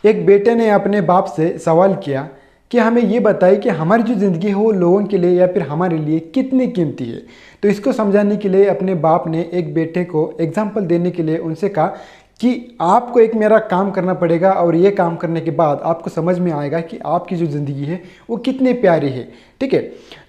एक बेटे ने अपने बाप से सवाल किया कि हमें ये बताइए कि हमारी जो ज़िंदगी है वो लोगों के लिए या फिर हमारे लिए कितनी कीमती है। तो इसको समझाने के लिए अपने बाप ने एक बेटे को एग्जाम्पल देने के लिए उनसे कहा कि आपको एक मेरा काम करना पड़ेगा और ये काम करने के बाद आपको समझ में आएगा कि आपकी जो ज़िंदगी है वो कितनी प्यारी है। ठीक है।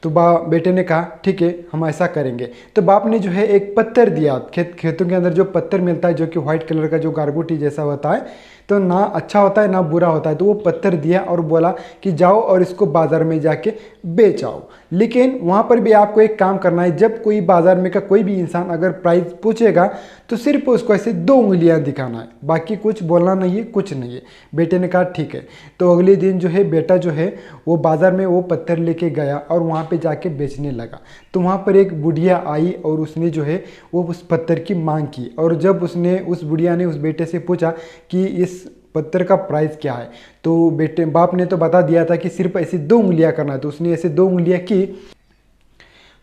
तो बेटे ने कहा ठीक है हम ऐसा करेंगे। तो बाप ने जो है एक पत्थर दिया, खेतों के अंदर जो पत्थर मिलता है जो कि व्हाइट कलर का जो गारगोटी जैसा होता है, तो ना अच्छा होता है ना बुरा होता है, तो वो पत्थर दिया और बोला कि जाओ और इसको बाज़ार में जाके बेच आओ। लेकिन वहाँ पर भी आपको एक काम करना है, जब कोई बाज़ार में का कोई भी इंसान अगर प्राइस पूछेगा तो सिर्फ उसको ऐसे 2 उंगलियाँ दिखाना है, बाकी कुछ बोलना नहीं है, कुछ नहीं है। बेटे ने कहा ठीक है। तो अगले दिन जो है बेटा जो है वो बाज़ार में वो पत्थर लेके गया और वहाँ पे जाके बेचने लगा। तो वहाँ पर एक बुढ़िया आई और उसने जो है वो उस पत्थर की मांग की, और जब उस बुढ़िया ने उस बेटे से पूछा कि इस पत्थर का प्राइस क्या है, तो बाप ने तो बता दिया था कि सिर्फ ऐसे 2 उंगलियां करना है। तो उसने ऐसे 2 उंगलियां की।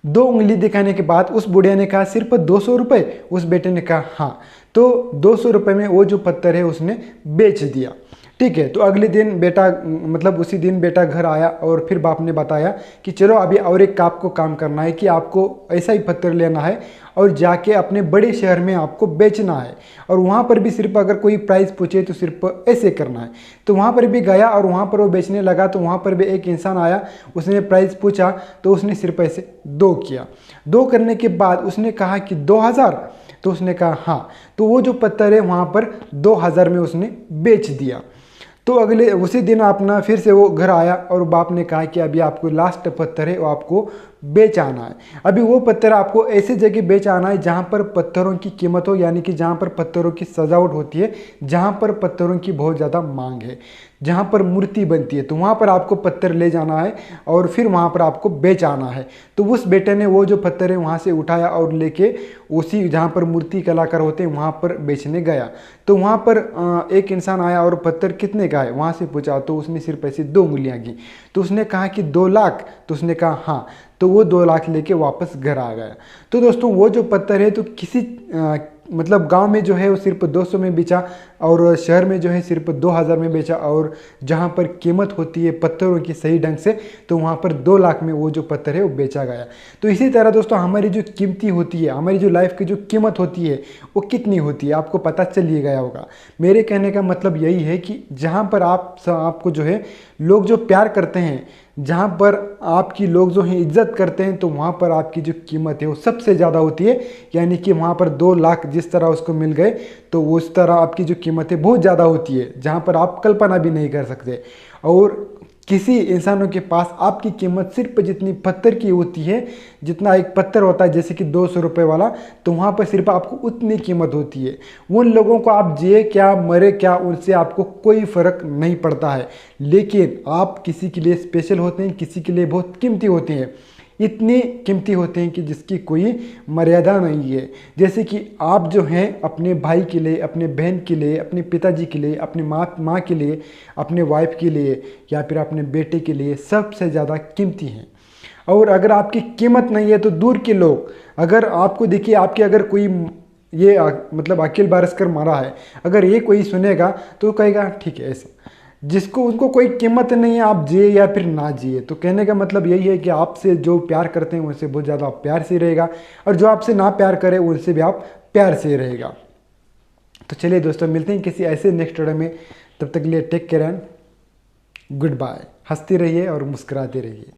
2 उंगली दिखाने के बाद उस बुढ़िया ने कहा सिर्फ 200 रुपये। उस बेटे ने कहा हाँ। तो 200 रुपये में वो जो पत्थर है उसने बेच दिया। ठीक है। तो अगले दिन बेटा मतलब उसी दिन बेटा घर आया और फिर बाप ने बताया कि चलो अभी और एक आपको काम करना है कि आपको ऐसा ही पत्थर लेना है और जाके अपने बड़े शहर में आपको बेचना है, और वहाँ पर भी सिर्फ अगर कोई प्राइस पूछे तो सिर्फ ऐसे करना है। तो वहाँ पर भी गया और वहाँ पर वो बेचने लगा। तो वहाँ पर भी एक इंसान आया, उसने प्राइस पूछा तो उसने सिर्फ ऐसे 2 किया। 2 करने के बाद उसने कहा कि 2000। तो उसने कहा हाँ। तो वो जो पत्थर है वहाँ पर 2000 में उसने बेच दिया। तो अगले उसी दिन अपना फिर से वो घर आया और बाप ने कहा कि अभी आपको लास्ट पत्थर है वो आपको बेच आना है। अभी वो पत्थर आपको ऐसे जगह बेच आना है जहाँ पर पत्थरों की कीमत हो, यानी कि जहाँ पर पत्थरों की सजावट होती है, जहाँ पर पत्थरों की बहुत ज़्यादा मांग है, जहाँ पर मूर्ति बनती है, तो वहाँ पर आपको पत्थर ले जाना है और फिर वहाँ पर आपको बेच आना है। तो उस बेटे ने वो जो पत्थर है वहाँ से उठाया और लेके उसी जहाँ पर मूर्ति कलाकार होते हैं वहाँ पर बेचने गया। तो वहाँ पर एक इंसान आया और पत्थर कितने का है वहाँ से पूछा। तो उसने सिर्फ ऐसे 2 उंगलियाँ की। तो उसने कहा कि 2 लाख। तो उसने कहा हाँ। तो वो 2 लाख लेके वापस घर आ गया। तो दोस्तों वो जो पत्थर है तो किसी मतलब गांव में जो है वो सिर्फ 200 में बेचा और शहर में जो है सिर्फ 2000 में बेचा, और जहां पर कीमत होती है पत्थरों की सही ढंग से तो वहां पर 2 लाख में वो जो पत्थर है वो बेचा गया। तो इसी तरह दोस्तों हमारी जो कीमती होती है, हमारी जो लाइफ की जो कीमत होती है वो कितनी होती है आपको पता चल ही गया होगा। मेरे कहने का मतलब यही है कि जहाँ पर आपको जो है लोग जो प्यार करते हैं, जहाँ पर आपकी लोग जो हैं इज्जत करते हैं, तो वहाँ पर आपकी जो कीमत है वो सबसे ज़्यादा होती है। यानी कि वहाँ पर 2 लाख जिस तरह उसको मिल गए तो उस तरह आपकी जो कीमत है बहुत ज़्यादा होती है, जहाँ पर आप कल्पना भी नहीं कर सकते। और किसी इंसानों के पास आपकी कीमत सिर्फ जितनी पत्थर की होती है, जितना एक पत्थर होता है जैसे कि 200 रुपये वाला, तो वहाँ पर सिर्फ आपको उतनी कीमत होती है। उन लोगों को आप जिए क्या मरे क्या उनसे आपको कोई फ़र्क नहीं पड़ता है, लेकिन आप किसी के लिए स्पेशल होते हैं, किसी के लिए बहुत कीमती होते हैं, इतनी कीमती होते हैं कि जिसकी कोई मर्यादा नहीं है। जैसे कि आप जो हैं अपने भाई के लिए, अपने बहन के लिए, अपने पिताजी के लिए, अपने माँ के लिए, अपने वाइफ के लिए या फिर अपने बेटे के लिए सबसे ज़्यादा कीमती हैं। और अगर आपकी कीमत नहीं है तो दूर के लोग, अगर आपको देखिए आपके अगर कोई मतलब अखिल बारस्कर मारा है, अगर ये कोई सुनेगा तो कहेगा ठीक है ऐसा, जिसको उनको कोई कीमत नहीं है आप जिए या फिर ना जिए। तो कहने का मतलब यही है कि आपसे जो प्यार करते हैं उनसे बहुत ज़्यादा प्यार से रहेगा, और जो आपसे ना प्यार करे उनसे भी आप प्यार से रहेगा। तो चलिए दोस्तों मिलते हैं किसी ऐसे नेक्स्ट वीडियो में, तब तक के लिए take care and goodbye. हंसते रहिए और मुस्कुराते रहिए।